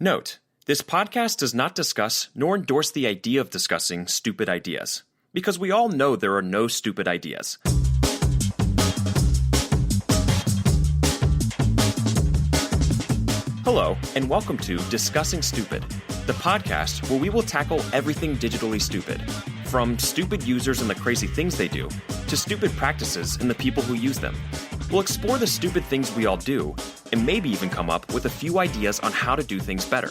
Note: this podcast does not discuss nor endorse the idea of discussing stupid ideas, because we all know there are no stupid ideas. Hello, and welcome to Discussing Stupid, the podcast where we will tackle everything digitally stupid, from stupid users and the crazy things they do, to stupid practices and the people who use them. We'll explore the stupid things we all do, and maybe even come up with a few ideas on how to do things better.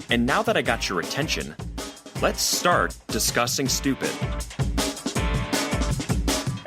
And now that I got your attention, let's start discussing stupid.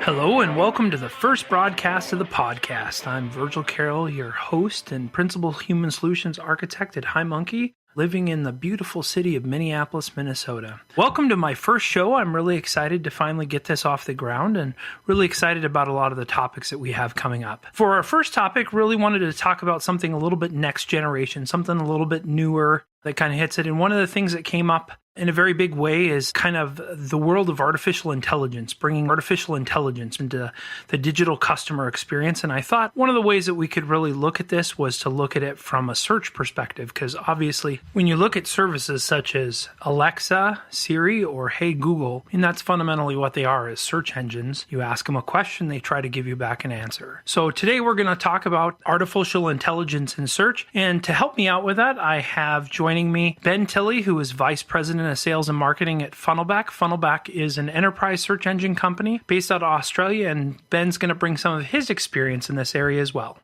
Hello and welcome to the first broadcast of the podcast. I'm Virgil Carroll, your host and principal human solutions architect at HiMonkey, living in the beautiful city of Minneapolis, Minnesota. Welcome to my first show. I'm really excited to finally get this off the ground and really excited about a lot of the topics that we have coming up. For our first topic, really wanted to talk about something a little bit next generation, something a little bit newer that kind of hits it. And one of the things that came up in a very big way is kind of the world of artificial intelligence, bringing artificial intelligence into the digital customer experience. And I thought one of the ways that we could really look at this was to look at it from a search perspective, because obviously when you look at services such as Alexa, Siri, or Hey Google, and that's fundamentally what they are, is search engines. You ask them a question, they try to give you back an answer. So today we're going to talk about artificial intelligence in search. And to help me out with that, I have joining me Ben Tilley, who is Vice President of Sales and Marketing at Funnelback. Funnelback is an enterprise search engine company based out of Australia, and Ben's going to bring some of his experience in this area as well.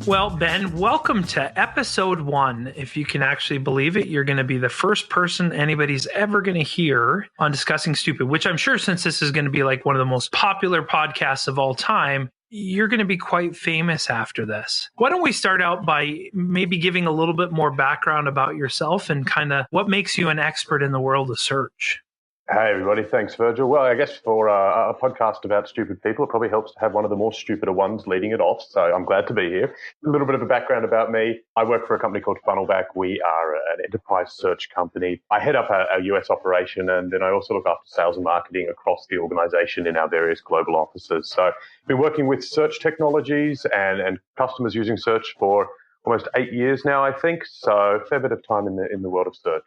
Well, Ben, welcome to episode 1. If you can actually believe it, you're going to be the first person anybody's ever going to hear on Discussing Stupid, which I'm sure, since this is going to be like one of the most popular podcasts of all time, you're going to be quite famous after this. Why don't we start out by maybe giving a little bit more background about yourself and kind of what makes you an expert in the world of search? Hey, everybody. Thanks, Virgil. Well, I guess for a podcast about stupid people, it probably helps to have one of the more stupider ones leading it off. So I'm glad to be here. A little bit of a background about me. I work for a company called Funnelback. We are an enterprise search company. I head up a US operation, and then I also look after sales and marketing across the organization in our various global offices. So I've been working with search technologies and customers using search for almost 8 years now, I think. So a fair bit of time in the world of search.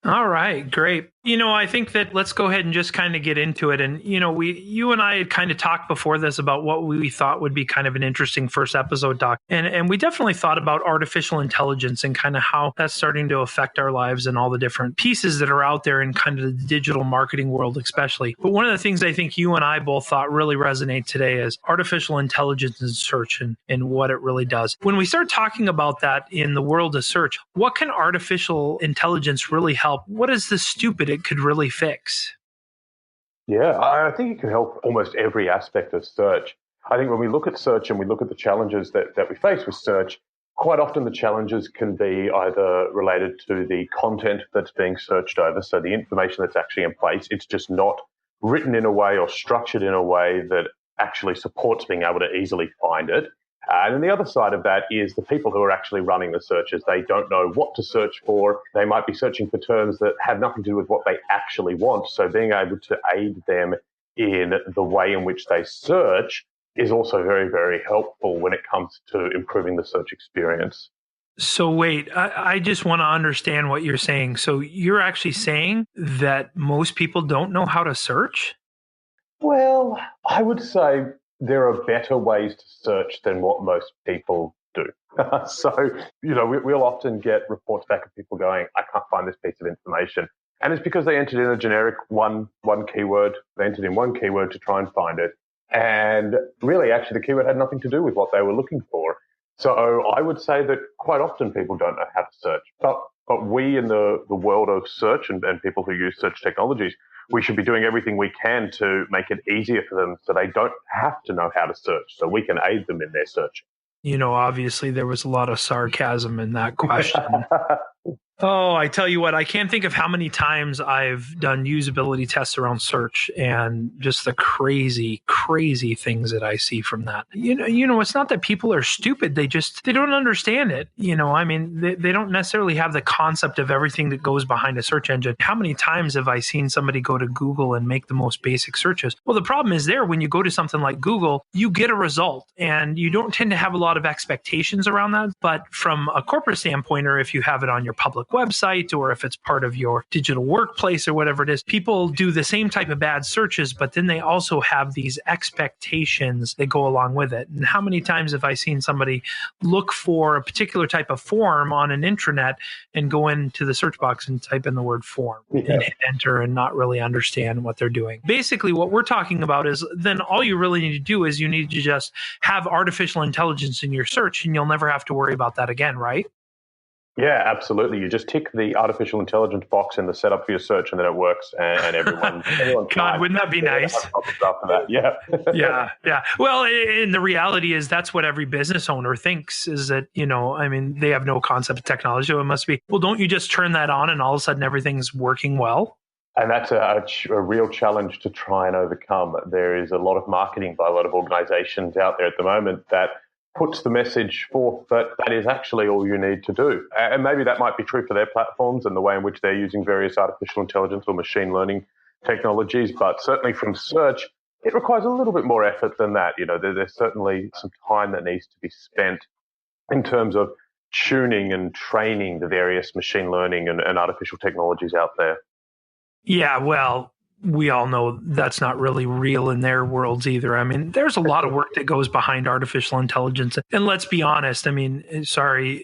All right, great. I think that let's go ahead and just kind of get into it. And, you and I had kind of talked before this about what we thought would be kind of an interesting first episode, Doc. And we definitely thought about artificial intelligence and kind of how that's starting to affect our lives and all the different pieces that are out there in kind of the digital marketing world, especially. But one of the things I think you and I both thought really resonate today is artificial intelligence in search and what it really does. When we start talking about that in the world of search, what can artificial intelligence really help? What is the stupid it could really fix? Yeah, I think it can help almost every aspect of search. I think when we look at search and we look at the challenges that we face with search, quite often the challenges can be either related to the content that's being searched over, so the information that's actually in place. It's just not written in a way or structured in a way that actually supports being able to easily find it. And then the other side of that is the people who are actually running the searches. They don't know what to search for. They might be searching for terms that have nothing to do with what they actually want. So being able to aid them in the way in which they search is also very, very helpful when it comes to improving the search experience. So wait, I just want to understand what you're saying. So you're actually saying that most people don't know how to search? Well, I would say there are better ways to search than what most people do. So, we'll often get reports back of people going, I can't find this piece of information. And it's because they entered in a generic one keyword. They entered in one keyword to try and find it. And really, actually, the keyword had nothing to do with what they were looking for. So I would say that quite often people don't know how to search. But we in the world of search and people who use search technologies, we should be doing everything we can to make it easier for them so they don't have to know how to search, so we can aid them in their search. Obviously there was a lot of sarcasm in that question. Oh, I tell you what, I can't think of how many times I've done usability tests around search and just the crazy, crazy things that I see from that. It's not that people are stupid. They don't understand it. I mean, they don't necessarily have the concept of everything that goes behind a search engine. How many times have I seen somebody go to Google and make the most basic searches? Well, the problem is when you go to something like Google, you get a result and you don't tend to have a lot of expectations around that. But from a corporate standpoint, or if you have it on your public website, or if it's part of your digital workplace or whatever it is, people do the same type of bad searches, but then they also have these expectations that go along with it. And how many times have I seen somebody look for a particular type of form on an intranet and go into the search box and type in the word form and hit enter and not really understand what they're doing? Basically, what we're talking about is then all you really need to do is you need to just have artificial intelligence in your search and you'll never have to worry about that again, right? Yeah, absolutely. You just tick the artificial intelligence box in the setup for your search, and then it works. And everyone God, wouldn't that be nice? After that, yeah. Yeah. Well, and the reality is that's what every business owner thinks is that, they have no concept of technology. So it must be, well, don't you just turn that on and all of a sudden everything's working well? And that's a real challenge to try and overcome. There is a lot of marketing by a lot of organizations out there at the moment that puts the message forth that is actually all you need to do. And maybe that might be true for their platforms and the way in which they're using various artificial intelligence or machine learning technologies. But certainly from search, it requires a little bit more effort than that. There's certainly some time that needs to be spent in terms of tuning and training the various machine learning and artificial technologies out there. Yeah, well, we all know that's not really real in their worlds either. I mean, there's a lot of work that goes behind artificial intelligence. And let's be honest, I mean, sorry,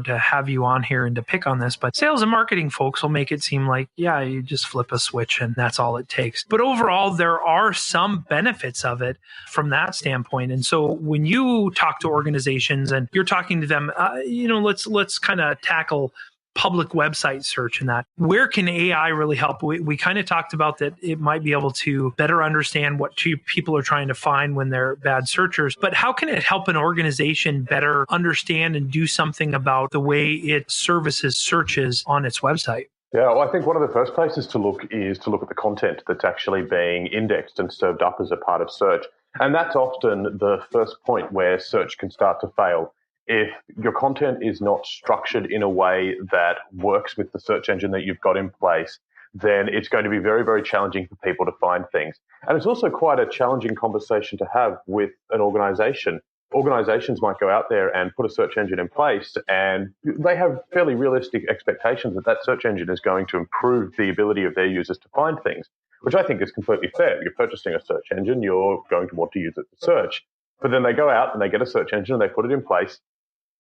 to have you on here and to pick on this, but sales and marketing folks will make it seem like, yeah, you just flip a switch and that's all it takes. But overall, there are some benefits of it from that standpoint. And so when you talk to organizations and you're talking to them, let's kind of tackle public website search and that. Where can AI really help? We kind of talked about that it might be able to better understand what people are trying to find when they're bad searchers, but how can it help an organization better understand and do something about the way it services searches on its website? Yeah, well, I think one of the first places to look is to look at the content that's actually being indexed and served up as a part of search. And that's often the first point where search can start to fail. If your content is not structured in a way that works with the search engine that you've got in place, then it's going to be very, very challenging for people to find things. And it's also quite a challenging conversation to have with an organization. Organizations might go out there and put a search engine in place, and they have fairly realistic expectations that search engine is going to improve the ability of their users to find things, which I think is completely fair. You're purchasing a search engine, you're going to want to use it to search. But then they go out and they get a search engine and they put it in place,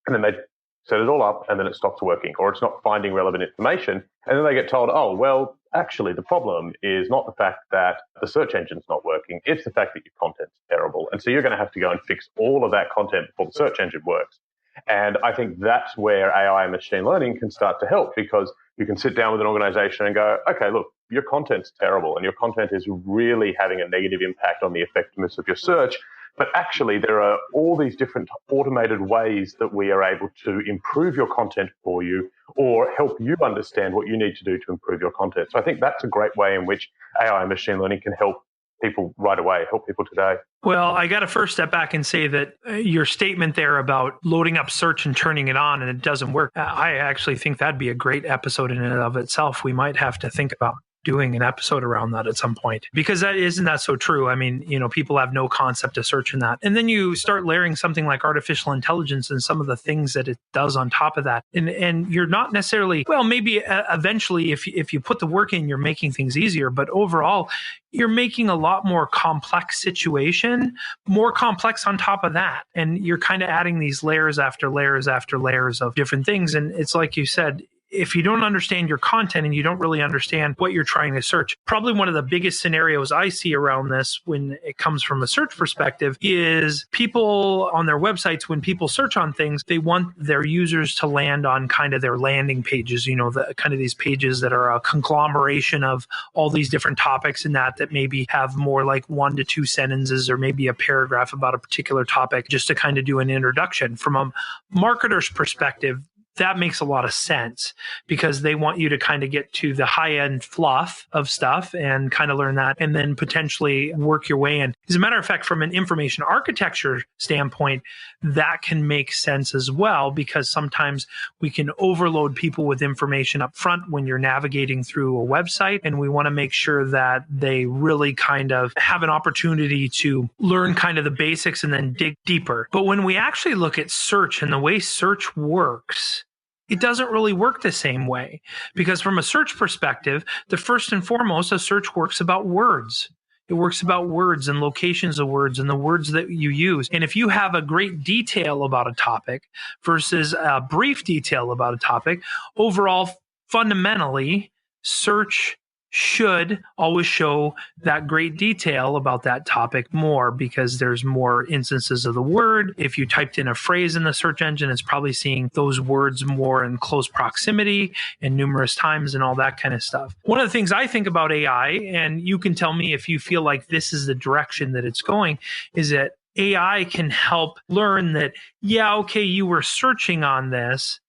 and then they set it all up, and then it stops working, or it's not finding relevant information. And then they get told, oh, well, actually, the problem is not the fact that the search engine's not working. It's the fact that your content's terrible. And so you're going to have to go and fix all of that content before the search engine works. And I think that's where AI and machine learning can start to help, because you can sit down with an organization and go, okay, look, your content's terrible, and your content is really having a negative impact on the effectiveness of your search. But actually, there are all these different automated ways that we are able to improve your content for you, or help you understand what you need to do to improve your content. So I think that's a great way in which AI and machine learning can help people right away, help people today. Well, I got to first step back and say that your statement there about loading up search and turning it on and it doesn't work, I actually think that'd be a great episode in and of itself. We might have to think about doing an episode around that at some point, because isn't that so true? I mean, people have no concept of search in that. And then you start layering something like artificial intelligence and some of the things that it does on top of that. And you're not necessarily, well, maybe eventually if you put the work in, you're making things easier, but overall, you're making a lot more complex situation, more complex on top of that. And you're kind of adding these layers after layers after layers of different things. And it's like you said, if you don't understand your content and you don't really understand what you're trying to search, probably one of the biggest scenarios I see around this when it comes from a search perspective is people on their websites, when people search on things, they want their users to land on kind of their landing pages, the kind of these pages that are a conglomeration of all these different topics and that maybe have more like 1 to 2 sentences or maybe a paragraph about a particular topic just to kind of do an introduction. From a marketer's perspective, that makes a lot of sense because they want you to kind of get to the high end fluff of stuff and kind of learn that and then potentially work your way in. As a matter of fact, from an information architecture standpoint, that can make sense as well because sometimes we can overload people with information up front when you're navigating through a website. And we want to make sure that they really kind of have an opportunity to learn kind of the basics and then dig deeper. But when we actually look at search and the way search works, it doesn't really work the same way because from a search perspective, the first and foremost, a search works about words. It works about words and locations of words and the words that you use. And if you have a great detail about a topic versus a brief detail about a topic, overall, fundamentally, search should always show that great detail about that topic more because there's more instances of the word. If you typed in a phrase in the search engine, it's probably seeing those words more in close proximity and numerous times and all that kind of stuff. One of the things I think about AI, and you can tell me if you feel like this is the direction that it's going, is that AI can help learn that, yeah, okay, you were searching on this,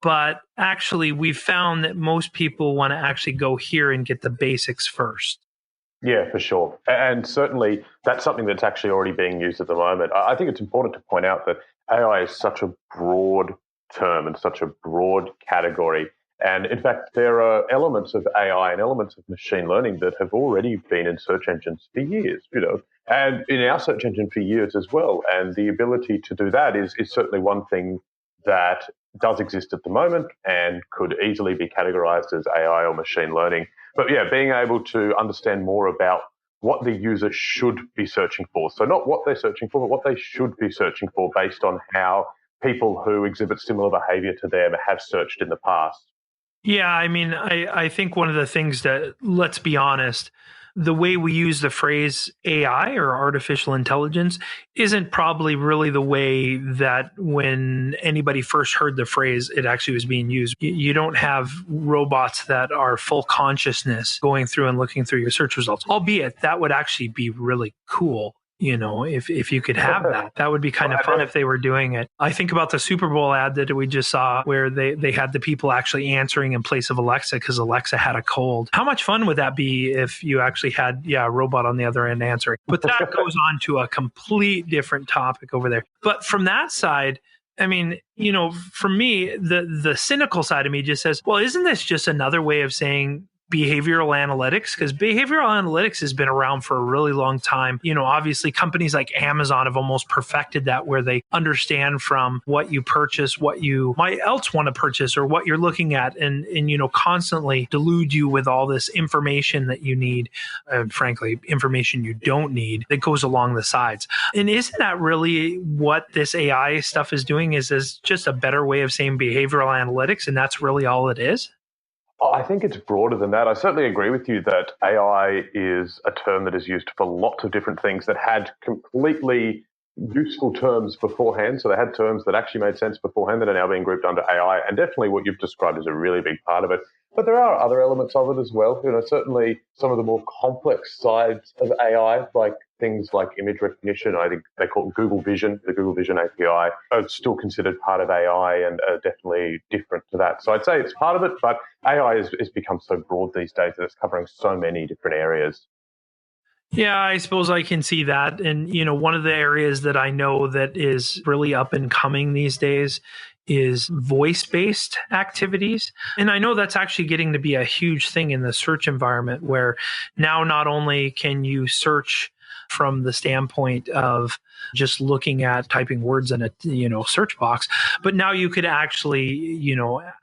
but actually, we've found that most people want to actually go here and get the basics first. Yeah, for sure. And certainly that's something that's actually already being used at the moment. I think it's important to point out that AI is such a broad term and such a broad category. And in fact, there are elements of AI and elements of machine learning that have already been in search engines for years, and in our search engine for years as well. And the ability to do that is certainly one thing that does exist at the moment and could easily be categorized as AI or machine learning. But yeah, being able to understand more about what the user should be searching for. So not what they're searching for, but what they should be searching for based on how people who exhibit similar behavior to them have searched in the past. Yeah, I mean, I think one of the things that, let's be honest, the way we use the phrase AI or artificial intelligence isn't probably really the way that when anybody first heard the phrase, it actually was being used. You don't have robots that are full consciousness going through and looking through your search results, albeit that would actually be really cool. If you could have that would be kind of fun if they were doing it. I think about the Super Bowl ad that we just saw where they had the people actually answering in place of Alexa because Alexa had a cold. How much fun would that be if you actually had, a robot on the other end answering? But that goes on to a complete different topic over there. But from that side, I mean, for me, the cynical side of me just says, well, isn't this just another way of saying behavioral analytics? Because behavioral analytics has been around for a really long time. Obviously companies like Amazon have almost perfected that where they understand from what you purchase, what you might else want to purchase or what you're looking at and constantly delude you with all this information that you need, and frankly, information you don't need that goes along the sides. And isn't that really what this AI stuff is doing is just a better way of saying behavioral analytics and that's really all it is? I think it's broader than that. I certainly agree with you that AI is a term that is used for lots of different things that had completely useful terms beforehand. So they had terms that actually made sense beforehand that are now being grouped under AI. And definitely what you've described is a really big part of it. But there are other elements of it as well. Certainly some of the more complex sides of AI, like things like image recognition, I think they call it Google Vision, the Google Vision API, are still considered part of AI and are definitely different to that. So I'd say it's part of it, but AI has become so broad these days that it's covering so many different areas. Yeah, I suppose I can see that. And, one of the areas that I know that is really up and coming these days is voice-based activities. And I know that's actually getting to be a huge thing in the search environment where now not only can you search from the standpoint of just looking at typing words in a search box, but now you could actually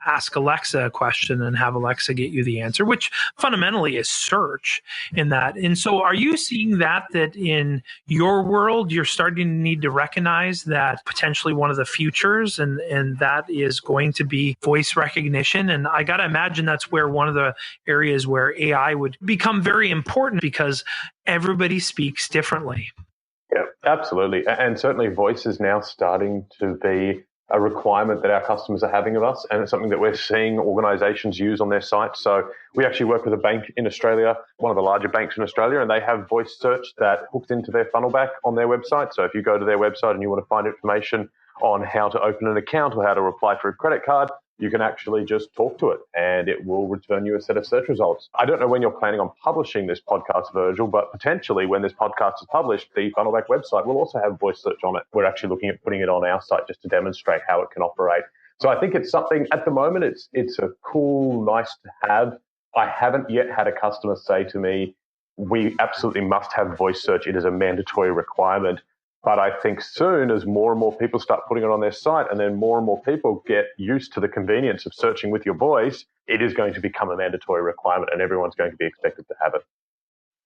ask Alexa a question and have Alexa get you the answer, which fundamentally is search in that. And so are you seeing that in your world you're starting to need to recognize that potentially one of the futures and that is going to be voice recognition? And I got to imagine that's where one of the areas where AI would become very important because everybody speaks differently. Yeah, absolutely. And certainly voice is now starting to be a requirement that our customers are having of us. And it's something that we're seeing organizations use on their sites. So we actually work with a bank in Australia, one of the larger banks in Australia, and they have voice search that hooks into their Funnelback on their website. So if you go to their website and you want to find information on how to open an account or how to apply for a credit card, you can actually just talk to it and it will return you a set of search results. I don't know when you're planning on publishing this podcast, Virgil, but potentially when this podcast is published, the Funnelback website will also have voice search on it. We're actually looking at putting it on our site just to demonstrate how it can operate. So I think it's something, at the moment, it's a cool, nice to have. I haven't yet had a customer say to me, we absolutely must have voice search. It is a mandatory requirement. But I think soon, as more and more people start putting it on their site and then more and more people get used to the convenience of searching with your voice, it is going to become a mandatory requirement and everyone's going to be expected to have it.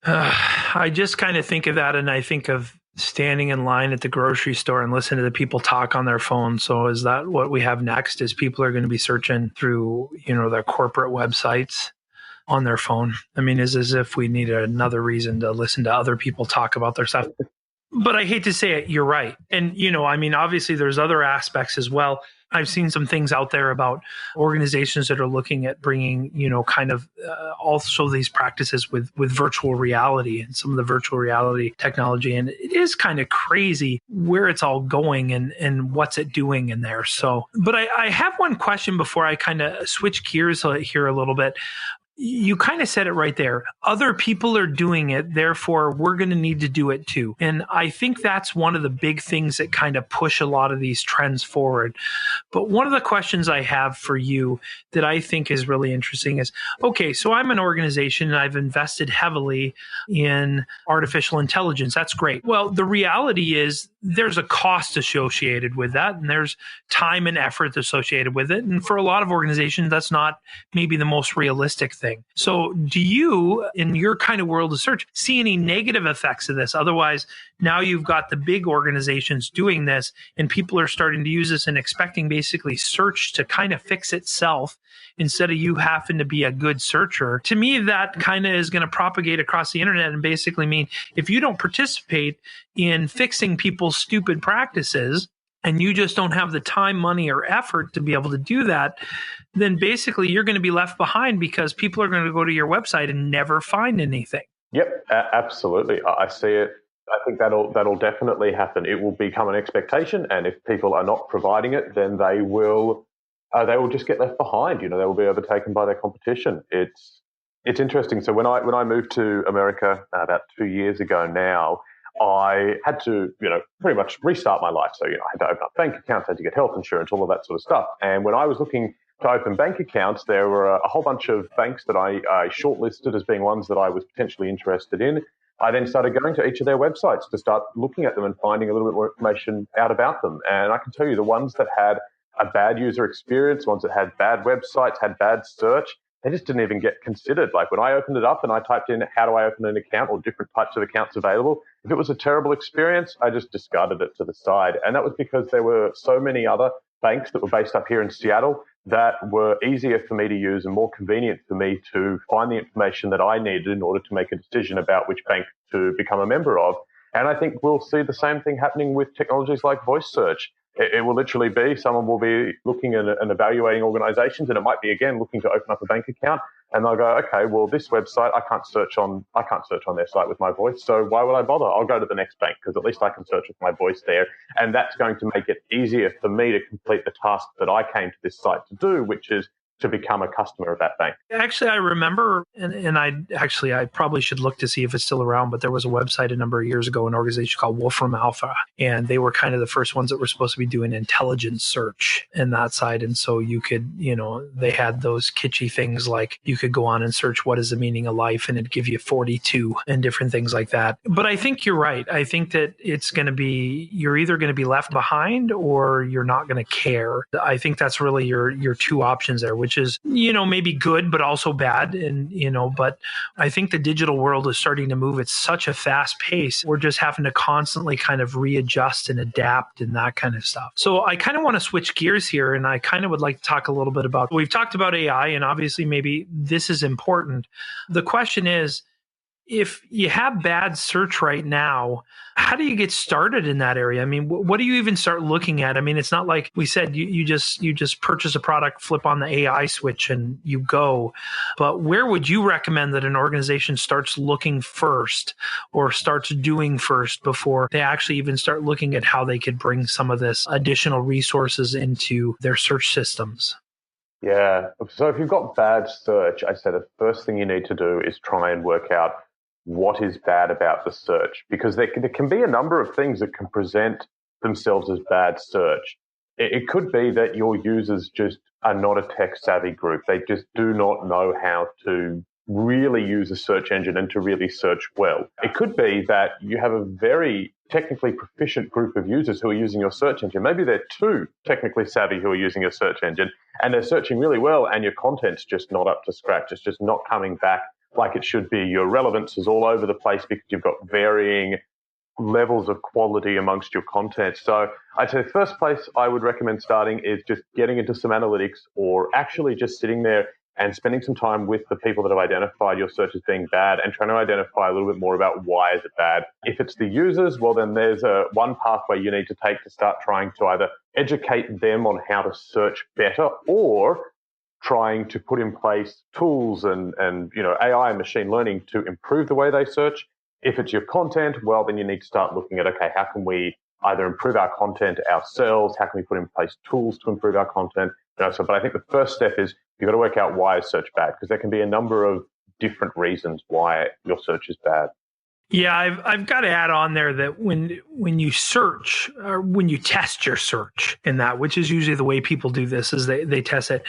I just kind of think of that and I think of standing in line at the grocery store and listening to the people talk on their phone. So is that what we have next? Is people are going to be searching through, their corporate websites on their phone? I mean, it's as if we need another reason to listen to other people talk about their stuff. But I hate to say it, you're right. And, obviously there's other aspects as well. I've seen some things out there about organizations that are looking at bringing, also these practices with virtual reality and some of the virtual reality technology. And it is kind of crazy where it's all going and what's it doing in there. So, but I have one question before I kind of switch gears here a little bit. You kind of said it right there. Other people are doing it, therefore we're going to need to do it too. And I think that's one of the big things that kind of push a lot of these trends forward. But one of the questions I have for you that I think is really interesting is, okay, so I'm an organization and I've invested heavily in artificial intelligence. That's great. Well, the reality is there's a cost associated with that and there's time and effort associated with it. And for a lot of organizations, that's not maybe the most realistic thing. So do you, in your kind of world of search, see any negative effects of this? Otherwise, now you've got the big organizations doing this and people are starting to use this and expecting basically search to kind of fix itself instead of you having to be a good searcher. To me, that kind of is going to propagate across the internet and basically mean if you don't participate in fixing people's stupid practices, and you just don't have the time, money, or effort to be able to do that, then basically you're going to be left behind because people are going to go to your website and never find anything. Yep, absolutely. I see it. I think that'll definitely happen. It will become an expectation, and if people are not providing it, then they will just get left behind. They will be overtaken by their competition. It's interesting. So when I moved to America about 2 years ago now, I had to, pretty much restart my life. So, I had to open up bank accounts, had to get health insurance, all of that sort of stuff. And when I was looking to open bank accounts, there were a whole bunch of banks that I shortlisted as being ones that I was potentially interested in. I then started going to each of their websites to start looking at them and finding a little bit more information out about them. And I can tell you the ones that had a bad user experience, ones that had bad websites, had bad search, they just didn't even get considered. Like when I opened it up and I typed in how do I open an account or different types of accounts available, if it was a terrible experience, I just discarded it to the side. And that was because there were so many other banks that were based up here in Seattle that were easier for me to use and more convenient for me to find the information that I needed in order to make a decision about which bank to become a member of. And I think we'll see the same thing happening with technologies like voice search. It will literally be someone will be looking and evaluating organizations, and it might be, again, looking to open up a bank account, and they'll go, okay, well, this website, I can't search on their site with my voice, so why would I bother? I'll go to the next bank because at least I can search with my voice there. And that's going to make it easier for me to complete the task that I came to this site to do, which is to become a customer of that bank. Actually, I remember, and I probably should look to see if it's still around, but there was a website a number of years ago, an organization called Wolfram Alpha, and they were kind of the first ones that were supposed to be doing intelligence search in that side. And so you could, they had those kitschy things like you could go on and search what is the meaning of life, and it'd give you 42 and different things like that. But I think you're right. I think that it's going to be, you're either going to be left behind or you're not going to care. I think that's really your two options there, which is, maybe good, but also bad. And, but I think the digital world is starting to move at such a fast pace. We're just having to constantly kind of readjust and adapt and that kind of stuff. So I kind of want to switch gears here. And I kind of would like to talk a little bit about, we've talked about AI, and obviously maybe this is important. The question is, if you have bad search right now, how do you get started in that area? I mean, what do you even start looking at? I mean, it's not like we said you just purchase a product, flip on the AI switch, and you go. But where would you recommend that an organization starts looking first or starts doing first before they actually even start looking at how they could bring some of this additional resources into their search systems? Yeah. So if you've got bad search, I say the first thing you need to do is try and work out what is bad about the search, because there can be a number of things that can present themselves as bad search. It could be that your users just are not a tech savvy group. They just do not know how to really use a search engine and to really search well. It could be that you have a very technically proficient group of users who are using your search engine. Maybe they're too technically savvy who are using your search engine and they're searching really well and your content's just not up to scratch. It's just not coming back like it should be. Your relevance is all over the place because you've got varying levels of quality amongst your content. So I'd say the first place I would recommend starting is just getting into some analytics, or actually just sitting there and spending some time with the people that have identified your search as being bad and trying to identify a little bit more about why is it bad. If it's the users, well, then there's one pathway you need to take to start trying to either educate them on how to search better, or trying to put in place tools and AI and machine learning to improve the way they search. If it's your content, well, then you need to start looking at, okay, how can we either improve our content ourselves? How can we put in place tools to improve our content? But I think the first step is you've got to work out why is search bad, because there can be a number of different reasons why your search is bad. Yeah, I've got to add on there that when you search, or when you test your search in that, which is usually the way people do this, is they test it.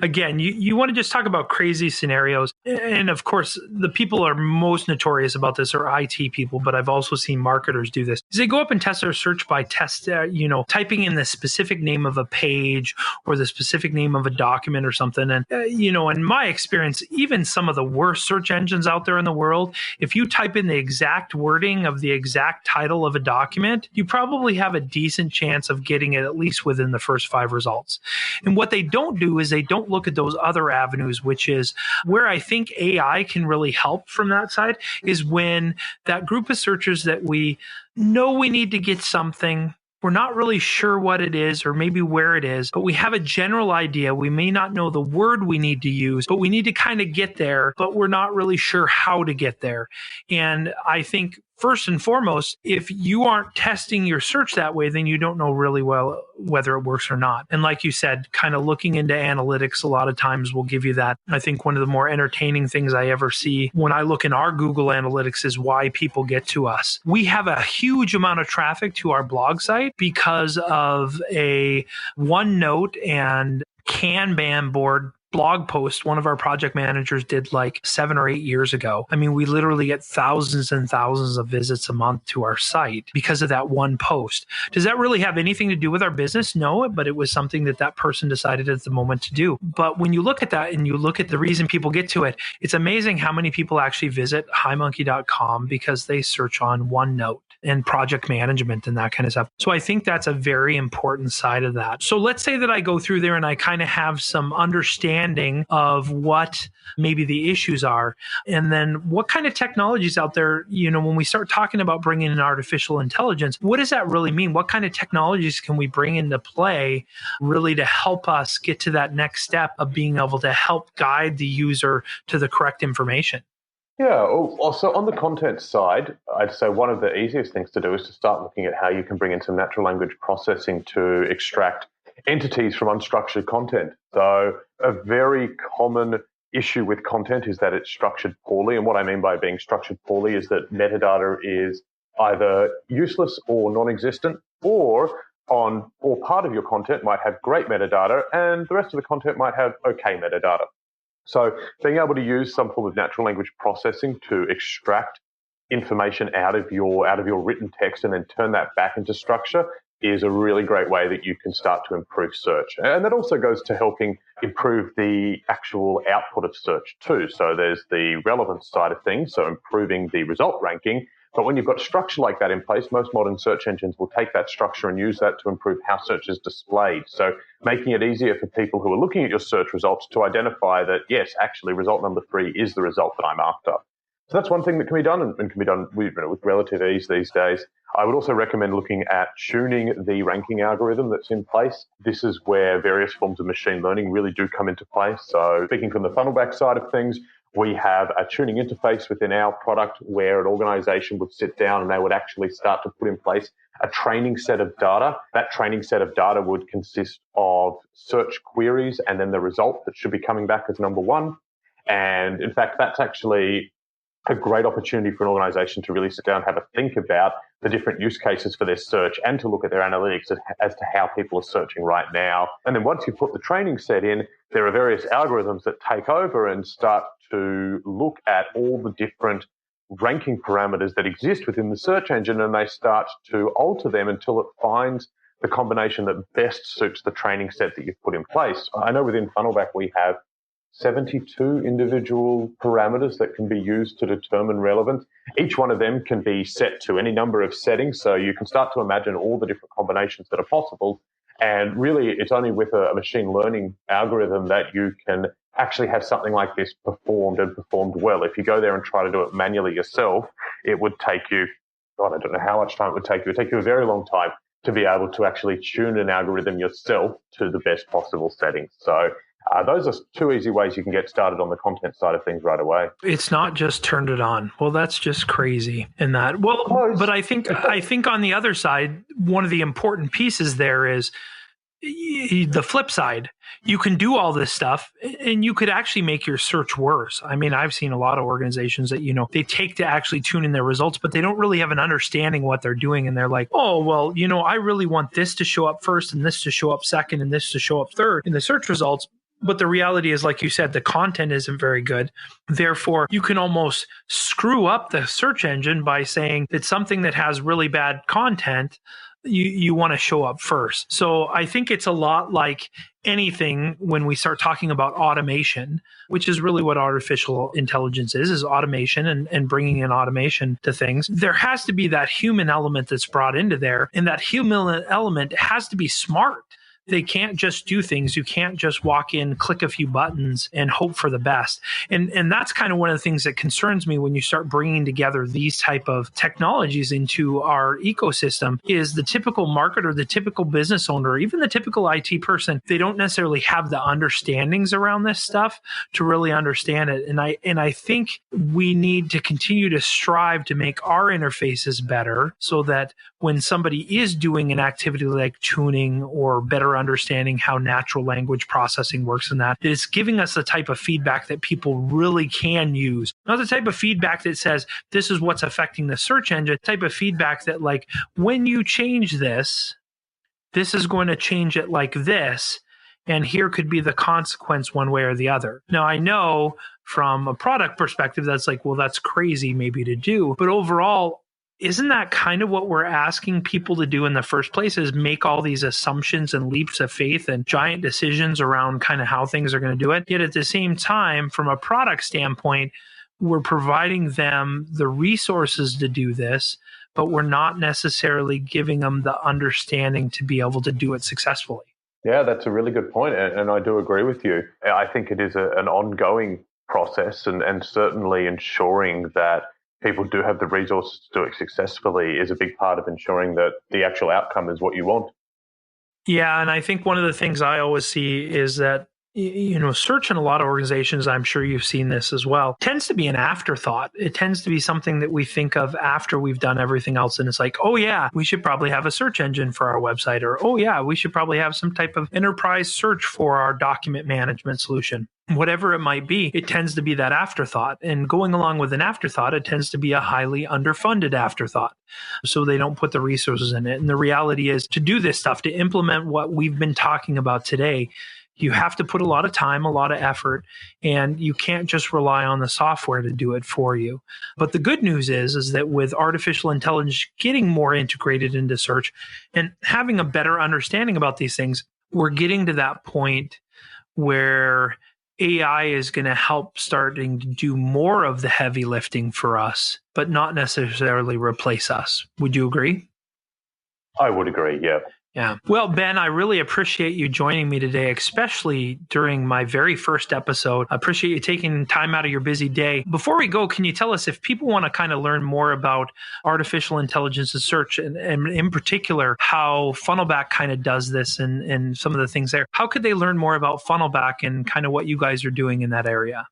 Again, you want to just talk about crazy scenarios. And of course, the people are most notorious about this are IT people, but I've also seen marketers do this. Is they go up and test their search by typing in the specific name of a page or the specific name of a document or something. And, in my experience, even some of the worst search engines out there in the world, if you type in the exact wording of the exact title of a document, you probably have a decent chance of getting it at least within the first 5 results. And what they don't do is they don't look at those other avenues, which is where I think AI can really help from that side, is when that group of searchers that we know we need to get something, we're not really sure what it is or maybe where it is, but we have a general idea. We may not know the word we need to use, but we need to kind of get there, but we're not really sure how to get there. And I think first and foremost, if you aren't testing your search that way, then you don't know really well whether it works or not. And like you said, kind of looking into analytics a lot of times will give you that. I think one of the more entertaining things I ever see when I look in our Google Analytics is why people get to us. We have a huge amount of traffic to our blog site because of a OneNote and Kanban board blog post one of our project managers did like 7 or 8 years ago. I mean, we literally get thousands and thousands of visits a month to our site because of that one post. Does that really have anything to do with our business? No, but it was something that person decided at the moment to do. But when you look at that and you look at the reason people get to it, it's amazing how many people actually visit highmonkey.com because they search on OneNote and project management and that kind of stuff. So I think that's a very important side of that. So let's say that I go through there and I kind of have some understanding of what maybe the issues are. And then what kind of technologies out there, when we start talking about bringing in artificial intelligence, what does that really mean? What kind of technologies can we bring into play really to help us get to that next step of being able to help guide the user to the correct information? Yeah, also on the content side, I'd say one of the easiest things to do is to start looking at how you can bring in some natural language processing to extract entities from unstructured content. So a very common issue with content is that it's structured poorly. And what I mean by being structured poorly is that metadata is either useless or non-existent, or part of your content might have great metadata and the rest of the content might have okay metadata. So being able to use some form of natural language processing to extract information out of your written text and then turn that back into structure is a really great way that you can start to improve search. And that also goes to helping improve the actual output of search too. So there's the relevance side of things, so improving the result ranking. But when you've got structure like that in place, most modern search engines will take that structure and use that to improve how search is displayed. So making it easier for people who are looking at your search results to identify that, yes, actually result number 3 is the result that I'm after. So that's one thing that can be done and can be done with relative ease these days. I would also recommend looking at tuning the ranking algorithm that's in place. This is where various forms of machine learning really do come into play. So speaking from the Funnelback side of things, We have a tuning interface within our product where an organization would sit down and they would actually start to put in place a training set of data. That training set of data would consist of search queries and then the result that should be coming back as number one. And in fact, that's actually a great opportunity for an organization to really sit down and have a think about the different use cases for their search and to look at their analytics as to how people are searching right now. And then once you put the training set in, there are various algorithms that take over and start to look at all the different ranking parameters that exist within the search engine, and they start to alter them until it finds the combination that best suits the training set that you've put in place. I know within Funnelback we have 72 individual parameters that can be used to determine relevance. Each one of them can be set to any number of settings, so you can start to imagine all the different combinations that are possible. And really, it's only with a machine learning algorithm that you can actually have something like this performed and performed well. If you go there and try to do it manually yourself, it would take you, God, I don't know how much time it would take you. It would take you a very long time to be able to actually tune an algorithm yourself to the best possible settings. So those are two easy ways you can get started on the content side of things right away. It's not just turned it on. Well, that's just crazy in that. Well, but I think on the other side, one of the important pieces there is the flip side. You can do all this stuff and you could actually make your search worse. I mean, I've seen a lot of organizations that, they take to actually tune in their results, but they don't really have an understanding what they're doing. And they're like, oh, well, I really want this to show up first and this to show up second and this to show up third in the search results. But the reality is, like you said, the content isn't very good. Therefore, you can almost screw up the search engine by saying that something that has really bad content, you want to show up first. So I think it's a lot like anything when we start talking about automation, which is really what artificial intelligence is automation and bringing in automation to things. There has to be that human element that's brought into there, and that human element has to be smart. They can't just do things. You can't just walk in, click a few buttons, and hope for the best. And that's kind of one of the things that concerns me when you start bringing together these type of technologies into our ecosystem is the typical marketer, the typical business owner, even the typical IT person, they don't necessarily have the understandings around this stuff to really understand it. And I think we need to continue to strive to make our interfaces better so that when somebody is doing an activity like tuning or better understanding how natural language processing works and that it's giving us the type of feedback that people really can use. Not the type of feedback that says, this is what's affecting the search engine, type of feedback that like, when you change this is going to change it like this. And here could be the consequence one way or the other. Now, I know from a product perspective, that's like, well, that's crazy maybe to do. But overall, isn't that kind of what we're asking people to do in the first place, is make all these assumptions and leaps of faith and giant decisions around kind of how things are going to do it? Yet at the same time, from a product standpoint, we're providing them the resources to do this, but we're not necessarily giving them the understanding to be able to do it successfully. Yeah, that's a really good point, and I do agree with you. I think it is an ongoing process, and certainly ensuring that people do have the resources to do it successfully is a big part of ensuring that the actual outcome is what you want. Yeah, and I think one of the things I always see is that search in a lot of organizations, I'm sure you've seen this as well, tends to be an afterthought. It tends to be something that we think of after we've done everything else. And it's like, oh yeah, we should probably have a search engine for our website. Or, oh yeah, we should probably have some type of enterprise search for our document management solution. Whatever it might be, it tends to be that afterthought. And going along with an afterthought, it tends to be a highly underfunded afterthought. So they don't put the resources in it. And the reality is, to do this stuff, to implement what we've been talking about today, you have to put a lot of time, a lot of effort, and you can't just rely on the software to do it for you. But the good news is that with artificial intelligence getting more integrated into search and having a better understanding about these things, we're getting to that point where AI is going to help starting to do more of the heavy lifting for us, but not necessarily replace us. Would you agree? I would agree, yeah. Yeah. Well, Ben, I really appreciate you joining me today, especially during my very first episode. I appreciate you taking time out of your busy day. Before we go, can you tell us if people want to kind of learn more about artificial intelligence and search, and in particular, how Funnelback kind of does this and some of the things there, how could they learn more about Funnelback and kind of what you guys are doing in that area?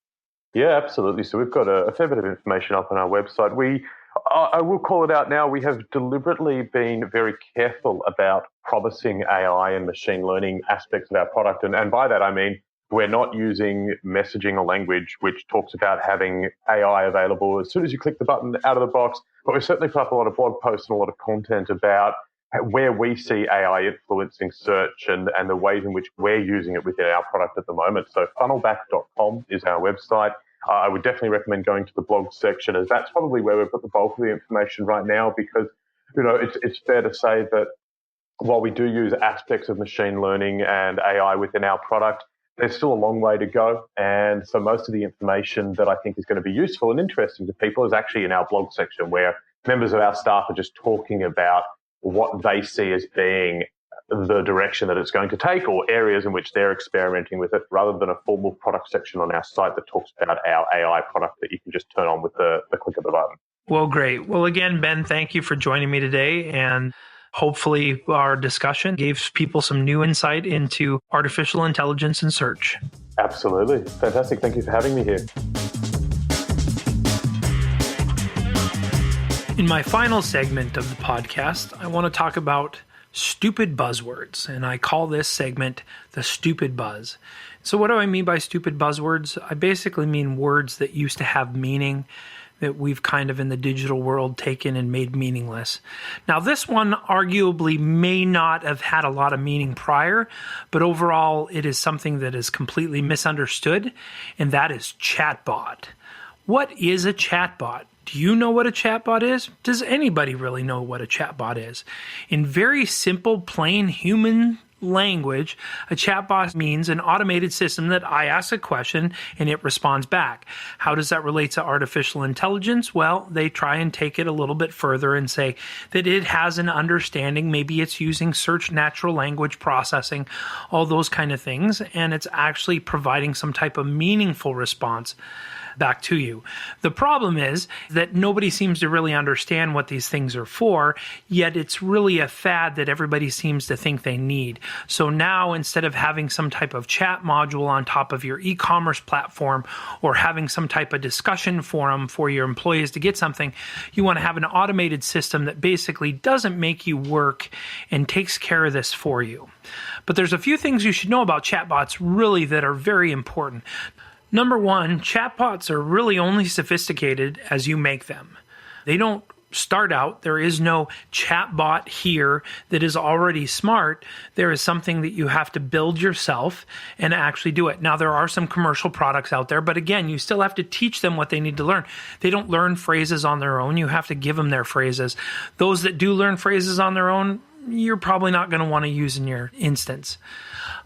Yeah, absolutely. So we've got a fair bit of information up on our website. I will call it out now, we have deliberately been very careful about promising AI and machine learning aspects of our product. And by that, I mean, we're not using messaging or language which talks about having AI available as soon as you click the button out of the box. But we've certainly put up a lot of blog posts and a lot of content about where we see AI influencing search and the ways in which we're using it within our product at the moment. So funnelback.com is our website. I would definitely recommend going to the blog section, as that's probably where we've got the bulk of the information right now, because, it's fair to say that while we do use aspects of machine learning and AI within our product, there's still a long way to go. And so most of the information that I think is going to be useful and interesting to people is actually in our blog section, where members of our staff are just talking about what they see as being the direction that it's going to take, or areas in which they're experimenting with it, rather than a formal product section on our site that talks about our AI product that you can just turn on with the click of the button. Well, great. Well, again, Ben, thank you for joining me today. And hopefully our discussion gave people some new insight into artificial intelligence and search. Absolutely. Fantastic. Thank you for having me here. In my final segment of the podcast, I want to talk about stupid buzzwords, and I call this segment the stupid buzz. So what do I mean by stupid buzzwords? I basically mean words that used to have meaning that we've kind of in the digital world taken and made meaningless. Now, this one arguably may not have had a lot of meaning prior, but overall it is something that is completely misunderstood, and that is chatbot. What is a chatbot? Do you know what a chatbot is? Does anybody really know what a chatbot is? In very simple, plain human language, a chatbot means an automated system that I ask a question and it responds back. How does that relate to artificial intelligence? Well, they try and take it a little bit further and say that it has an understanding. Maybe it's using search natural language processing, all those kind of things, and it's actually providing some type of meaningful response back to you. The problem is that nobody seems to really understand what these things are for, yet it's really a fad that everybody seems to think they need. So now, instead of having some type of chat module on top of your e-commerce platform or having some type of discussion forum for your employees to get something, you want to have an automated system that basically doesn't make you work and takes care of this for you. But there's a few things you should know about chatbots really that are very important. Number one, chatbots are really only sophisticated as you make them. They don't start out. There is no chatbot here that is already smart. There is something that you have to build yourself and actually do it. Now, there are some commercial products out there, but again, you still have to teach them what they need to learn. They don't learn phrases on their own. You have to give them their phrases. Those that do learn phrases on their own, you're probably not going to want to use in your instance.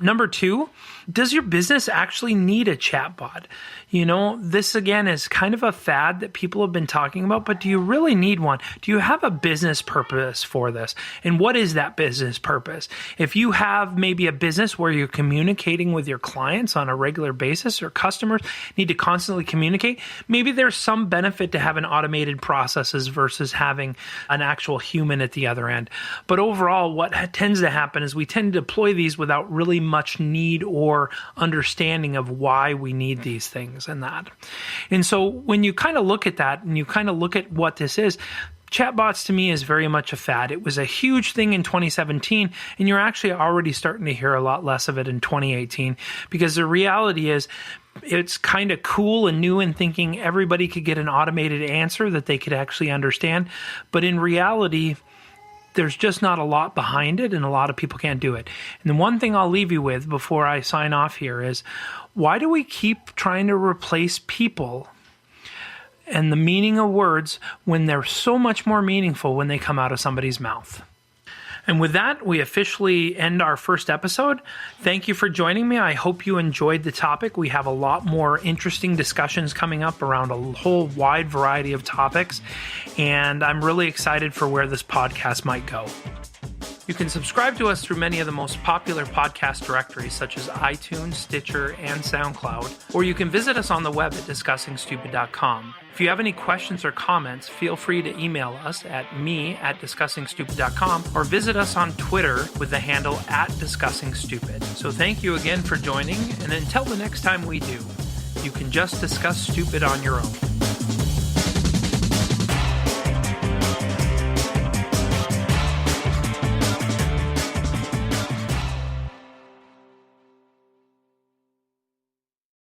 Number two, does your business actually need a chatbot? This again is kind of a fad that people have been talking about, but do you really need one? Do you have a business purpose for this? And what is that business purpose? If you have maybe a business where you're communicating with your clients on a regular basis, or customers need to constantly communicate, maybe there's some benefit to having automated processes versus having an actual human at the other end. But overall, what tends to happen is we tend to deploy these without really much need or understanding of why we need these things and that. And so when you kind of look at that and you kind of look at what this is, chatbots to me is very much a fad. It was a huge thing in 2017, and you're actually already starting to hear a lot less of it in 2018, because the reality is it's kind of cool and new and thinking everybody could get an automated answer that they could actually understand. But in reality, there's just not a lot behind it, and a lot of people can't do it. And the one thing I'll leave you with before I sign off here is, why do we keep trying to replace people and the meaning of words when they're so much more meaningful when they come out of somebody's mouth? And with that, we officially end our first episode. Thank you for joining me. I hope you enjoyed the topic. We have a lot more interesting discussions coming up around a whole wide variety of topics, and I'm really excited for where this podcast might go. You can subscribe to us through many of the most popular podcast directories, such as iTunes, Stitcher, and SoundCloud, or you can visit us on the web at discussingstupid.com. If you have any questions or comments, feel free to email us at me@discussingstupid.com or visit us on Twitter with the handle @discussingstupid. So thank you again for joining, and until the next time we do, You can just discuss stupid on your own.